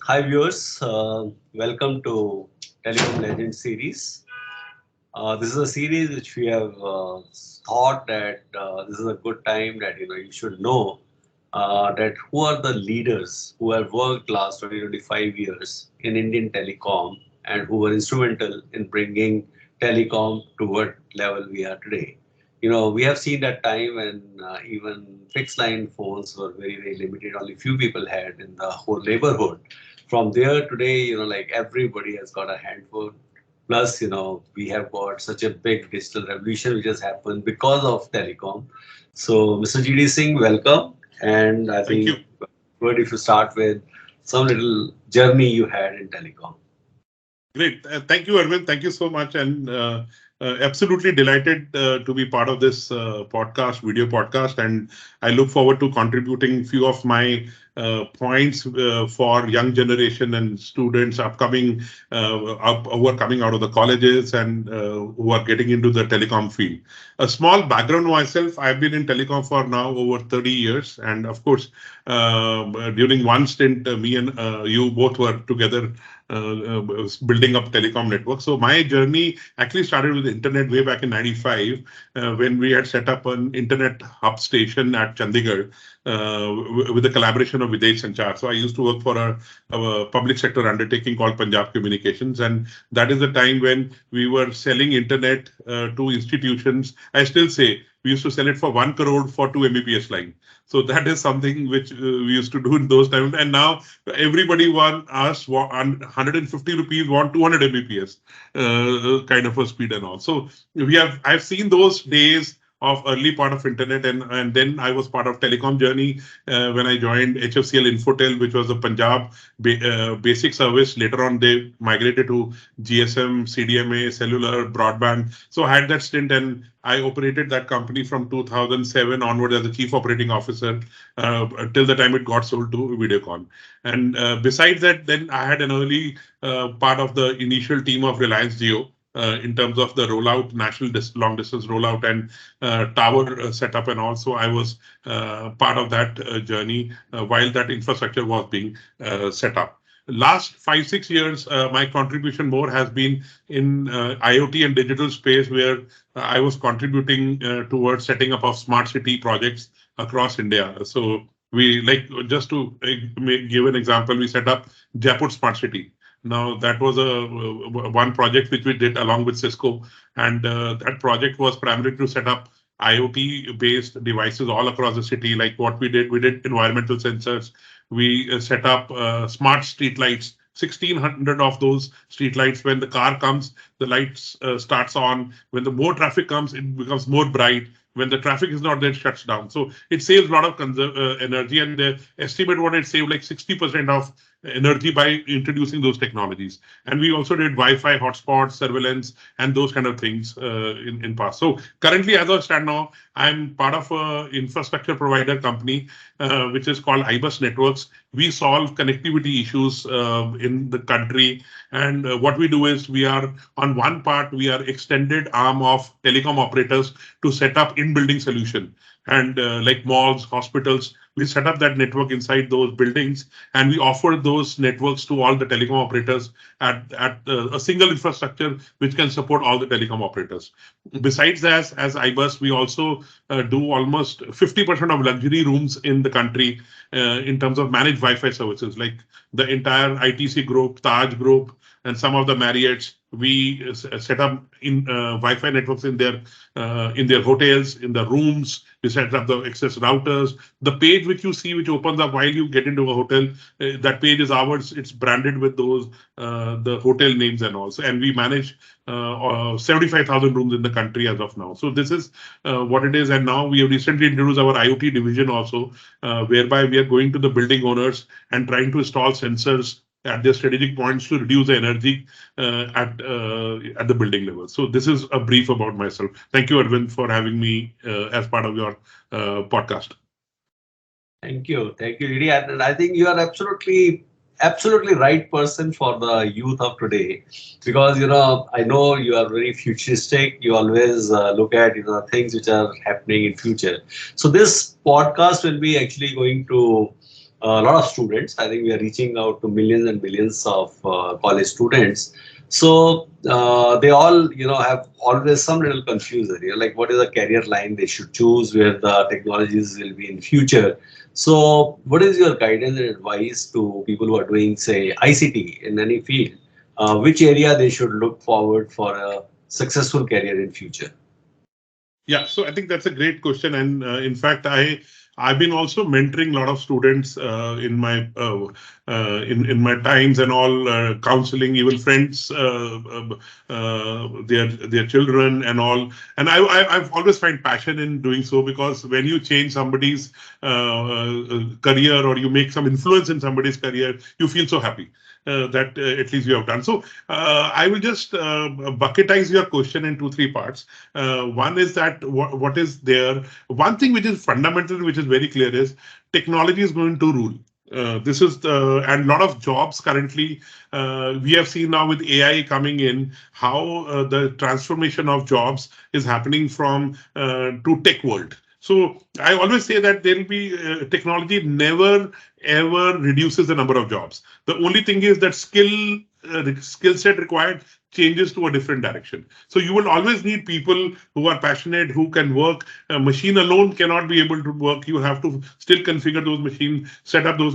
Hi viewers, welcome to Telecom Legends series. This is a series which we have thought that this is a good time that you should know that who are the leaders who have worked last 20-25 years in Indian telecom and who were instrumental in bringing telecom to what level we are today. We have seen that time when even fixed line phones were very limited. Only few people had in the whole neighborhood. From there today, like everybody has got a handphone. Plus, we have got such a big digital revolution which has happened because of telecom. So, Mr. GD Singh, welcome. And I Thank think you. good if you start with some little journey you had in telecom. Great. Thank you, Arvind. Thank you so much. And absolutely delighted to be part of this video podcast. And I look forward to contributing few of my points for young generation and students who are coming out of the colleges and who are getting into the telecom field. A small background myself, I've been in telecom for now over 30 years. And of course, during one stint, me and you both were together building up telecom network. So my journey actually started with the internet way back in 95 when we had set up an internet hub station at Chandigarh with the collaboration of Videsh Sanchar. So I used to work for a public sector undertaking called Punjab Communications, and that is the time when we were selling internet to institutions. I still say we used to sell it for 1 crore for 2 Mbps line. So that is something which we used to do in those times. And now everybody want us 150 rupees want 200 Mbps kind of a speed and all. So I've seen those days of early part of internet, and then I was part of telecom journey when I joined HFCL Infotel, which was a Punjab basic service. Later on, they migrated to GSM, CDMA, cellular, broadband. So I had that stint, and I operated that company from 2007 onward as a chief operating officer till the time it got sold to Videocon. And besides that, then I had an early part of the initial team of Reliance Jio in terms of the rollout, long distance rollout and tower setup. And also I was part of that journey while that infrastructure was being set up. Last 5-6 years, my contribution more has been in IoT and digital space, where I was contributing towards setting up of smart city projects across India. So we like just to give an example, we set up Jaipur Smart City. Now that was a one project which we did along with Cisco, and that project was primarily to set up IoT-based devices all across the city. Like what we did environmental sensors. We set up smart street lights. 1,600 of those street lights. When the car comes, the lights starts on. When the more traffic comes, it becomes more bright. When the traffic is not there, it shuts down. So it saves a lot of energy, and they estimate what it saved like 60% of energy by introducing those technologies. And we also did Wi-Fi hotspots, surveillance, and those kind of things in past. So currently, as I stand now, I'm part of a infrastructure provider company which is called IBUS Networks. We solve connectivity issues in the country, and what we do is we are on one part we are extended arm of telecom operators to set up in-building solution. And like malls, hospitals, we set up that network inside those buildings, and we offer those networks to all the telecom operators at a single infrastructure which can support all the telecom operators. Besides that, as IBUS, we also do almost 50% of luxury rooms in the country in terms of managed Wi-Fi services, like the entire ITC group, Taj group, and some of the Marriotts. We set up in Wi-Fi networks in their hotels, in the rooms. We set up the access routers. The page which you see, which opens up while you get into a hotel, that page is ours. It's branded with those the hotel names and also. And we manage 75,000 rooms in the country as of now. So this is what it is. And now we have recently introduced our IoT division also, whereby we are going to the building owners and trying to install sensors at their strategic points to reduce the energy at the building level. So this is a brief about myself. Thank you, Arvind, for having me as part of your podcast. Thank you, Didi. And I think you are absolutely right person for the youth of today, because I know you are very futuristic. You always look at things which are happening in future. So this podcast will be actually going to a lot of students. I think we are reaching out to millions and millions of college students. So they all, have always some little confusion. Like what is the career line they should choose, where the technologies will be in future. So, what is your guidance and advice to people who are doing, say, ICT in any field? Which area they should look forward for a successful career in future? Yeah, so I think that's a great question, and in fact, I've been also mentoring a lot of students in my times and all, counseling even friends, their children and all. And I've always find passion in doing so, because when you change somebody's career, or you make some influence in somebody's career, you feel so happy that at least you have done. So I will just bucketize your question in two, three parts. One is that what is there. One thing which is fundamental, which is very clear, is technology is going to rule. This is the, and a lot of jobs currently, we have seen now with AI coming in, how the transformation of jobs is happening from to tech world. So I always say that there will be technology never ever reduces the number of jobs. The only thing is that skill set required changes to a different direction. So you will always need people who are passionate, who can work. A machine alone cannot be able to work. You have to still configure those machines, set up those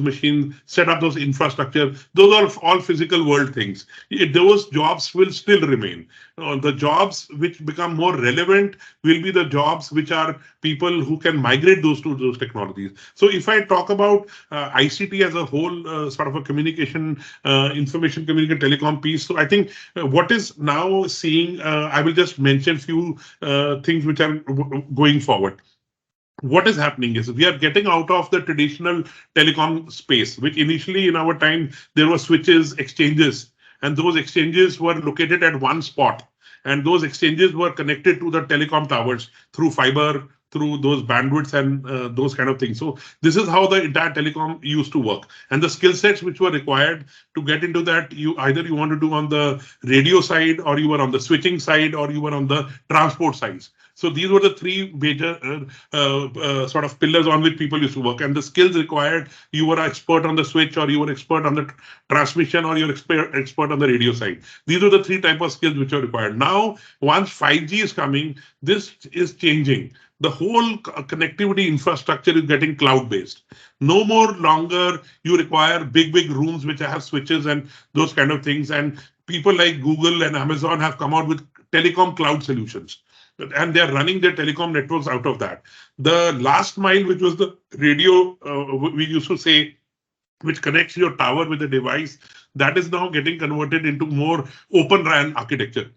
infrastructure. Those are all physical world things. Those jobs will still remain. The jobs which become more relevant will be the jobs which are people who can migrate those to those technologies. So if I talk about ICT as a whole, sort of a communication, information communication telecom piece, so I think what is now seeing, I will just mention few things which are going forward. What is happening is we are getting out of the traditional telecom space, which initially in our time there were switches, exchanges, and those exchanges were located at one spot. And those exchanges were connected to the telecom towers through fiber, through those bandwidths and those kind of things. So this is how the entire telecom used to work. And the skill sets which were required to get into that, you want to do on the radio side, or you were on the switching side, or you were on the transport sides. So these were the three major sort of pillars on which people used to work. And the skills required, you were an expert on the switch, or you were expert on the transmission, or you're expert on the radio side. These are the three type of skills which are required. Now, once 5G is coming, this is changing. The whole connectivity infrastructure is getting cloud based. No more longer you require big rooms which have switches and those kind of things. And people like Google and Amazon have come out with telecom cloud solutions, and they're running their telecom networks out of that. The last mile, which was the radio, we used to say, which connects your tower with the device, that is now getting converted into more open RAN architecture,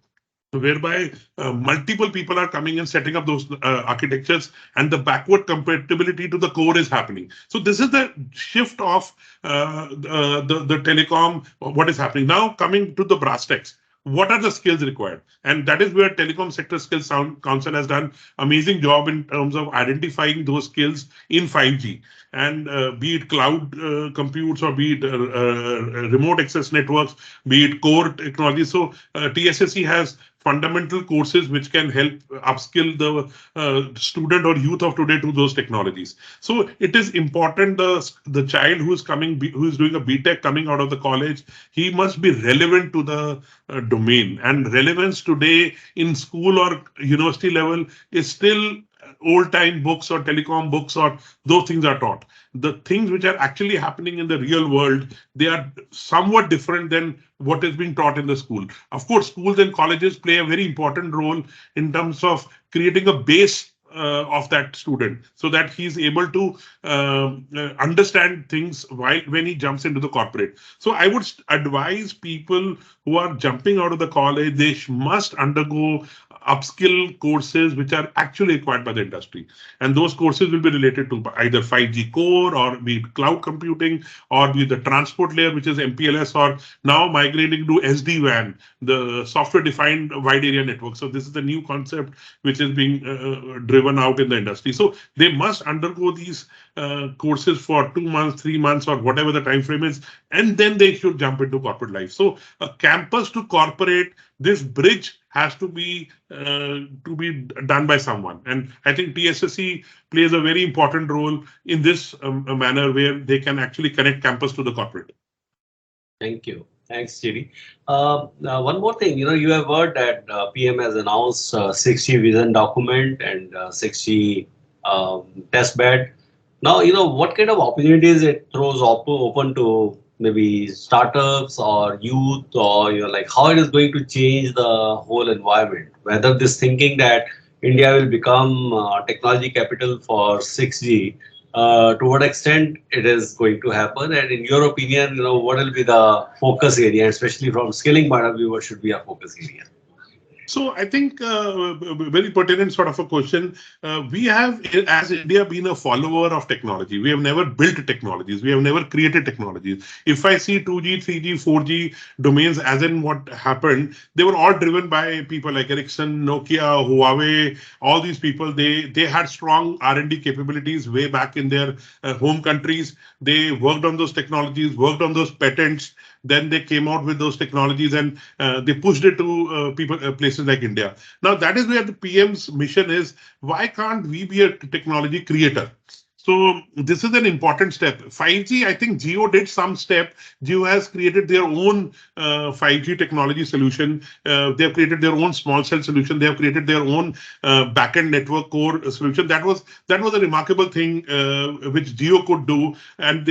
whereby multiple people are coming and setting up those architectures, and the backward compatibility to the core is happening. So this is the shift of the telecom, what is happening. Now coming to the brass tacks. What are the skills required? And that is where Telecom Sector Skills Council has done amazing job in terms of identifying those skills in 5G. And be it cloud computes, or be it remote access networks, be it core technology. So TSSC has fundamental courses which can help upskill the student or youth of today to those technologies. So it is important, the child who is who is doing a BTech coming out of the college, he must be relevant to the domain. And relevance today in school or university level is still old time books or telecom books, or those things are taught. The things which are actually happening in the real world, they are somewhat different than what is being taught in the school. Of course, schools and colleges play a very important role in terms of creating a base of that student, so that he's able to understand things when he jumps into the corporate. So I would advise people who are jumping out of the college, they must undergo upskill courses which are actually required by the industry. And those courses will be related to either 5G core, or be it cloud computing, or be it the transport layer, which is MPLS, or now migrating to SD-WAN, the software defined wide area network. So this is the new concept which is being driven driven out in the industry. So they must undergo these courses for 2 months, 3 months, or whatever the time frame is, and then they should jump into corporate life. So a campus to corporate, this bridge has to be done by someone, and I think TSSC plays a very important role in this manner where they can actually connect campus to the corporate. Thank you. Thanks, JD. One more thing, you have heard that PM has announced 6G vision document and 6G test bed. Now, what kind of opportunities it throws open to maybe startups or youth, or like how it is going to change the whole environment. Whether this thinking that India will become technology capital for 6G, to what extent it is going to happen, and in your opinion, what will be the focus area, especially from scaling point of view, what should be a focus area? So I think very pertinent sort of a question. We have, as India, been a follower of technology. We have never built technologies. We have never created technologies. If I see 2G, 3G, 4G domains, as in what happened, they were all driven by people like Ericsson, Nokia, Huawei. All these people, they had strong R&D capabilities way back in their home countries. They worked on those technologies, worked on those patents. Then they came out with those technologies, and they pushed it to places like India. Now that is where the PM's mission is. Why can't we be a technology creator? So this is an important step. 5G, I think Jio did some step. Jio has created their own 5G technology solution. They have created their own small cell solution. They have created their own backend network core solution. That was a remarkable thing which Jio could do. And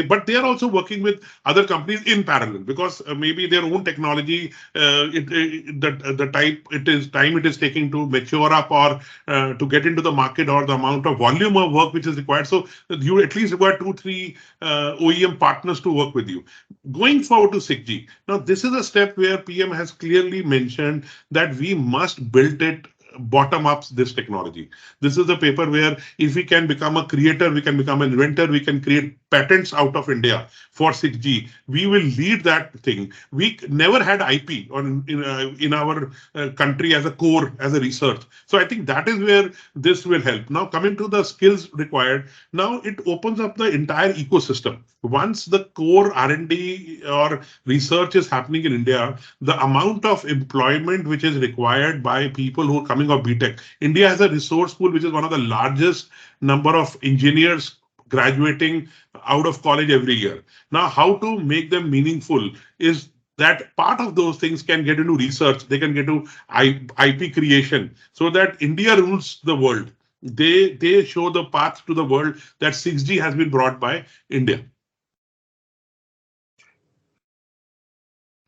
but they are also working with other companies in parallel, because maybe their own technology, the time it is taking to mature up, or to get into the market, or the amount of volume of work which is required. So you at least require 2-3 OEM partners to work with you. Going forward to 6G. Now, this is a step where PM has clearly mentioned that we must build it bottom up, this technology. This is a paper where if we can become a creator, we can become an inventor, we can create patents out of India for 6G. We will lead that thing. We never had IP in our country as a core, as a research. So I think that is where this will help. Now coming to the skills required, now it opens up the entire ecosystem. Once the core R&D or research is happening in India, the amount of employment which is required by people who are coming of BTech. India has a resource pool which is one of the largest number of engineers graduating out of college every year. Now, how to make them meaningful is that part of those things can get into research, they can get to IP creation, so that India rules the world. They show the path to the world that 6G has been brought by India.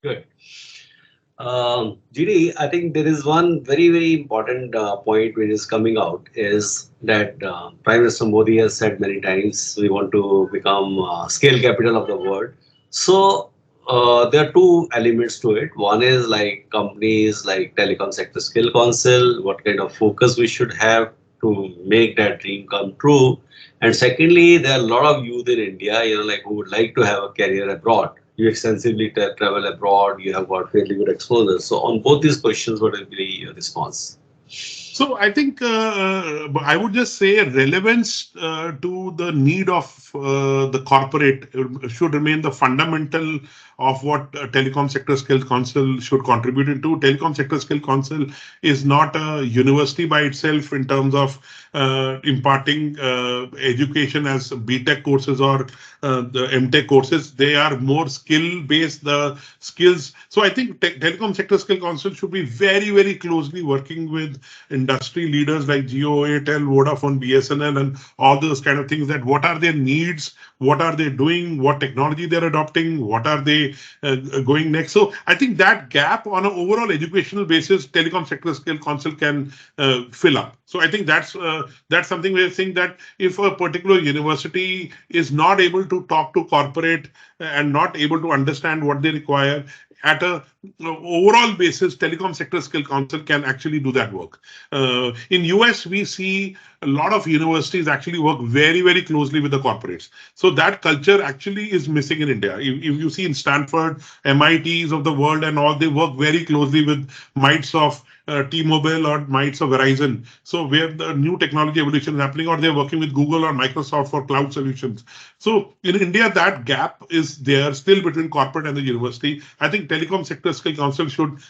Good. GD, I think there is one very, very important point which is coming out, is that Prime Minister Modi has said many times we want to become scale capital of the world. So there are two elements to it. One is like companies like Telecom Sector Skill Council, what kind of focus we should have to make that dream come true. And secondly, there are a lot of youth in India, like who would like to have a career abroad. You extensively travel abroad, you have got fairly good exposure. So on both these questions, what will be your response? So I think I would just say relevance to the need of the corporate should remain the fundamental of what Telecom Sector Skills Council should contribute into. Telecom Sector Skills Council is not a university by itself in terms of imparting education as BTech courses or the MTech courses. They are more skill based, the skills. So I think Telecom Sector Skills Council should be very, very closely working with industry leaders like Jio, Airtel, Vodafone, BSNL, and all those kind of things. That what are their needs, what are they doing, what technology they're adopting, what are they going next. So I think that gap on an overall educational basis, Telecom Sector Skills Council can fill up. So I think that's something we're saying, that if a particular university is not able to talk to corporate and not able to understand what they require, at a overall basis, Telecom Sector Skill Council can actually do that work. In US, we see a lot of universities actually work very, very closely with the corporates. So that culture actually is missing in India. If you see in Stanford, MITs of the world and all, they work very closely with mites of T-Mobile or mites of Verizon. So where the new technology evolution is happening, or they're working with Google or Microsoft for cloud solutions. So in India, that gap is there still between corporate and the university. I think Telecom Sector Skill Council should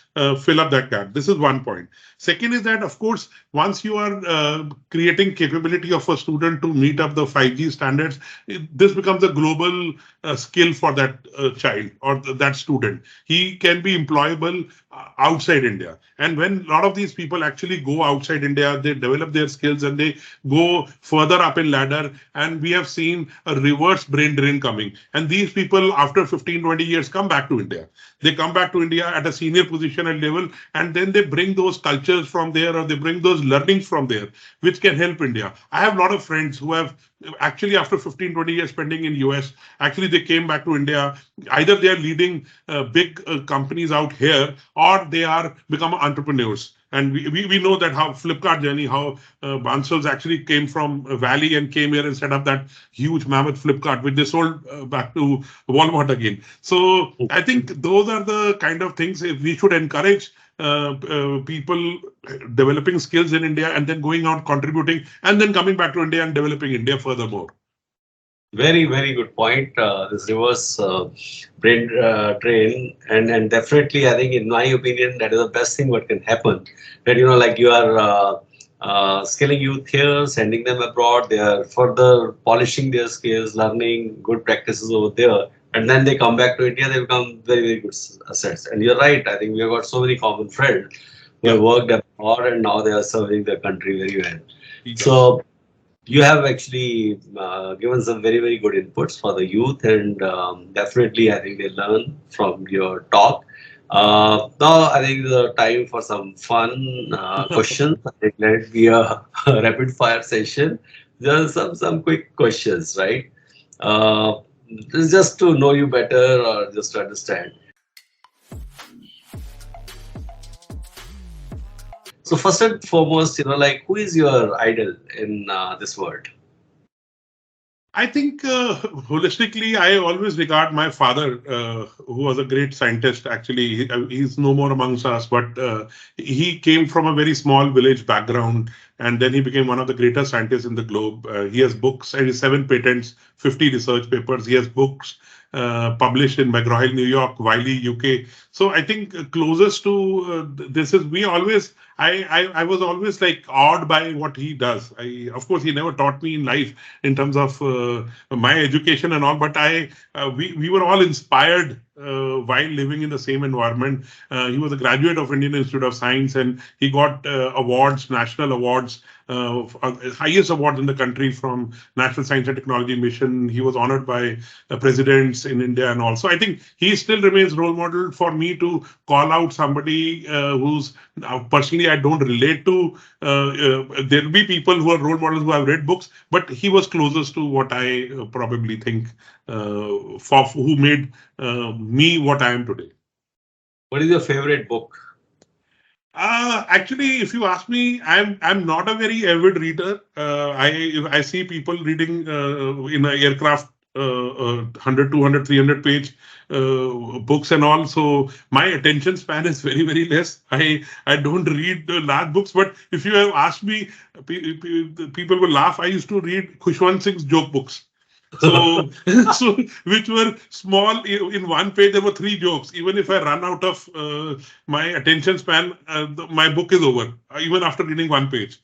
fill up that gap. This is one point. Second is that, of course, once you are creating capability of a student to meet up the 5G standards, this becomes a global skill for that child or that student. He can be employable outside India. And when a lot of these people actually go outside India, they develop their skills and they go further up in ladder. And we have seen a reverse brain drain coming. And these people, after 15, 20 years, come back to India. They come back to India at a senior position and level, and then they bring those cultures from there, or they bring those learnings from there, which can help India. I have a lot of friends who have actually, after 15, 20 years spending in US, actually they came back to India. Either they are leading big companies out here, or they are become entrepreneurs. And we know that how Flipkart journey, how Bansals actually came from Valley and came here and set up that huge mammoth Flipkart, which they sold back to Walmart again. So I think those are the kind of things we should encourage people developing skills in India and then going out contributing and then coming back to India and developing India furthermore. Very, very good point. This reverse brain drain, and definitely, I think, in my opinion, that is the best thing what can happen. That like you are skilling youth here, sending them abroad, they are further polishing their skills, learning good practices over there, and then they come back to India, they become very, very good assets. And you're right. I think we have got so many common friends who Yeah, have worked abroad and now they are serving their country very well. yes. So you have actually given some very, very good inputs for the youth, and definitely, I think they learn from your talk. Now, I think the time for some fun questions. I think let it be a, rapid fire session. Just some quick questions, right? Uh, this is just to know you better or just to understand. So first and foremost, like who is your idol in this world? I think holistically, I always regard my father, who was a great scientist. Actually, he's no more amongst us, but he came from a very small village background, and then he became one of the greatest scientists in the globe. He has books and 7 patents, 50 research papers. He has books published in McGraw-Hill, New York, Wiley, UK. So I think closest to this is we always. I was always like awed by what he does. Of course, he never taught me in life in terms of my education and all, but we were all inspired while living in the same environment. He was a graduate of Indian Institute of Science, and he got awards, national awards, highest awards in the country from National Science and Technology Mission. He was honored by presidents in India and all. So I think he still remains role model for me to call out somebody who's personally I don't relate to. There'll be people who are role models who have read books, but he was closest to what I probably think for who made me what I am today. What is your favorite book? Actually, if you ask me, I'm not a very avid reader. I see people reading in an aircraft 100, 200, 300 page books and all. So my attention span is very, very less. I don't read large books. But if you have asked me, people will laugh. I used to read Khushwant Singh's joke books. So, so which were small in one page. There were three jokes. Even if I run out of my attention span, my book is over. Even after reading one page.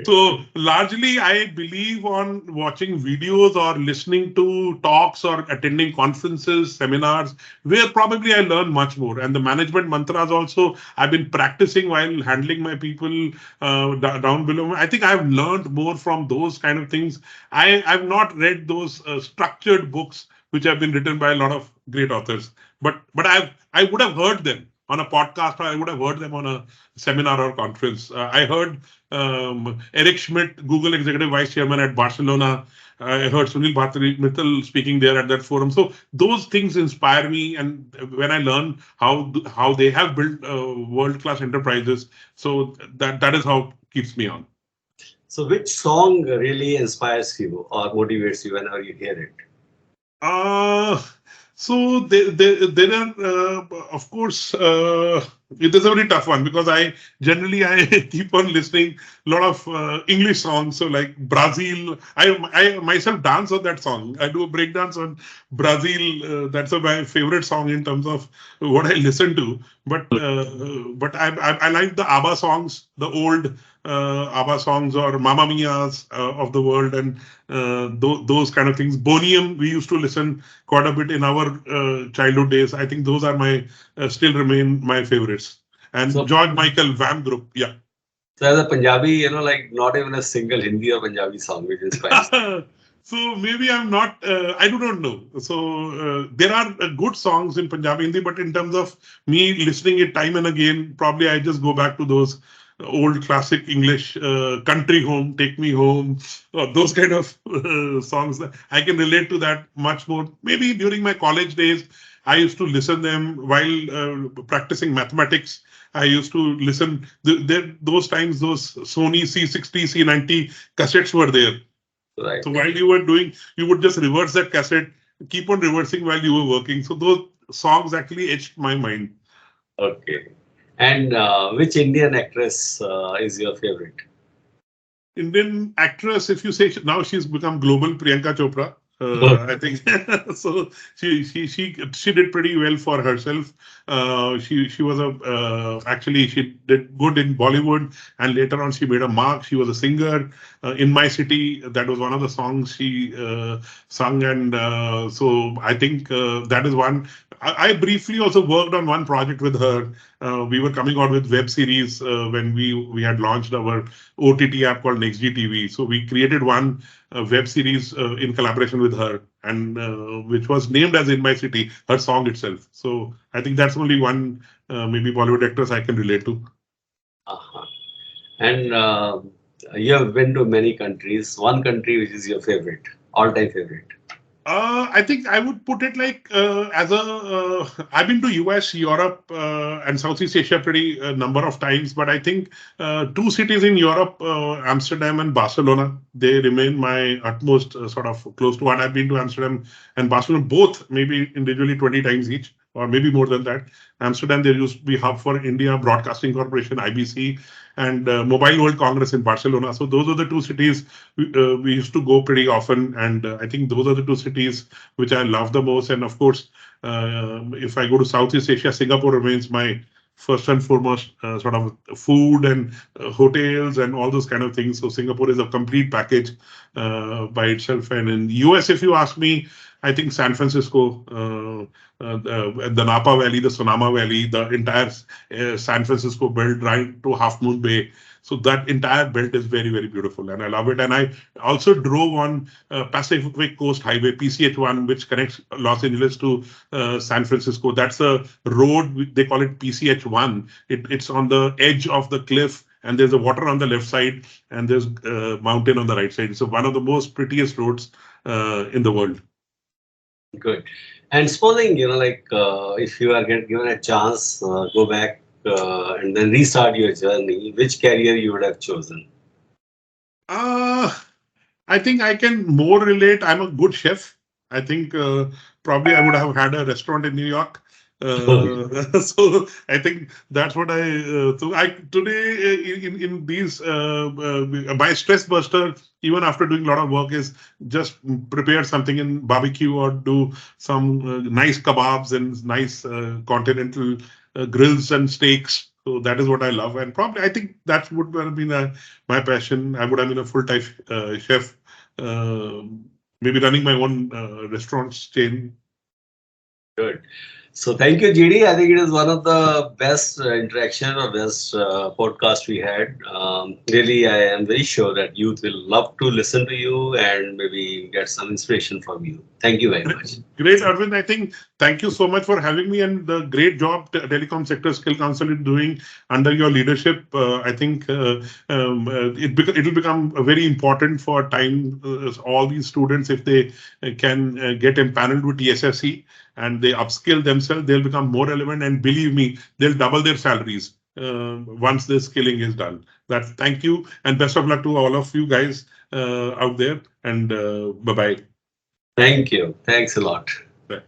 So largely, I believe on watching videos or listening to talks or attending conferences, seminars, where probably I learn much more. And the management mantras also I've been practicing while handling my people down below. I think I've learned more from those kind of things. I've not read those structured books which have been written by a lot of great authors, but I would have heard them on a podcast, or I would have heard them on a seminar or conference. I heard Eric Schmidt, Google Executive Vice Chairman at Barcelona. I heard Sunil Bharti Mittal speaking there at that forum. So those things inspire me, and when I learn how they have built world class enterprises, so that is how keeps me on. So, which song really inspires you or motivates you whenever you hear it? Uh, So there are, of course, it is a very tough one because I generally I keep on listening a lot of English songs. So like Brazil, I myself dance on that song. I do a break dance on Brazil. That's my favorite song in terms of what I listen to. But I like the ABBA songs, the old ABBA songs or Mamma Mia's of the world, and those kind of things. Bonium, we used to listen quite a bit in our childhood days. I think those are my still remain my favorites. And So, George Michael, Wham Group, yeah. so as a Punjabi, like not even a single Hindi or Punjabi song which inspires. So maybe I'm not. I do not know. So there are good songs in Punjabi Hindi, but in terms of me listening it time and again, probably I just go back to those old classic English country home, take me home, or those kind of songs. I can relate to that much more. Maybe during my college days, I used to listen them while practicing mathematics. I used to listen. Those times, those Sony C60, C90 cassettes were there. Right. So while you were doing, you would just reverse that cassette, keep on reversing while you were working. So those songs actually etched my mind. Okay. And which Indian actress is your favorite? Indian actress, if you say now she's become global, Priyanka Chopra. I think so. She did pretty well for herself. She was a actually she did good in Bollywood, and later on she made a mark. She was a singer in my city. That was one of the songs she sung, and so I think that is one. I briefly also worked on one project with her. We were coming out with web series when we had launched our OTT app called NextGTV. So we created one web series in collaboration with her, and which was named as "In My City," her song itself. So I think that's only one maybe Bollywood actress I can relate to. Uh-huh. And you have been to many countries. One country which is your favorite, all-time favorite. I think I would put it like as a I've been to US, Europe, and Southeast Asia pretty number of times, but I think two cities in Europe, Amsterdam and Barcelona, they remain my utmost sort of close to one. I've been to Amsterdam and Barcelona both, maybe individually 20 times each, or maybe more than that. Amsterdam, there used to be hub for India Broadcasting Corporation, IBC, and Mobile World Congress in Barcelona. So those are the two cities we used to go pretty often, and I think those are the two cities which I love the most. And of course, if I go to Southeast Asia, Singapore remains my first and foremost sort of food and hotels and all those kind of things. So Singapore is a complete package by itself. And in US, if you ask me, I think San Francisco, the Napa Valley, the Sonoma Valley, the entire San Francisco belt right to Half Moon Bay. So that entire belt is very, very beautiful, and I love it. And I also drove on Pacific Coast Highway (PCH1), which connects Los Angeles to San Francisco. That's a road they call it PCH1. It's on the edge of the cliff, and there's a water on the left side, and there's a mountain on the right side. So one of the most prettiest roads in the world. Good. And supposing, if you are given a chance, go back and then restart your journey, which career you would have chosen? Uh, I think I can more relate. I'm a good chef. I think probably I would have had a restaurant in New York. So I think that's what I. So I today in these my stress buster, even after doing a lot of work, is just prepare something in barbecue or do some nice kebabs and nice continental grills and steaks. So that is what I love, and probably I think that would have been my passion. I would have been a full-time chef, uh, maybe running my own restaurant chain. Good. So thank you, GD. I think it is one of the best interaction or best podcast we had. Really, I am very sure that youth will love to listen to you and maybe get some inspiration from you. Thank you very much. Great, Arvind. I think thank you so much for having me and the great job Telecom Sector Skill Council is doing under your leadership. I think it'll become very important for time all these students if they can get empaneled with TSSC and they upskill themselves, they'll become more relevant. And believe me, they'll double their salaries once the skilling is done. That's thank you and best of luck to all of you guys out there. And bye bye. Thank you. Thanks a lot. Bye.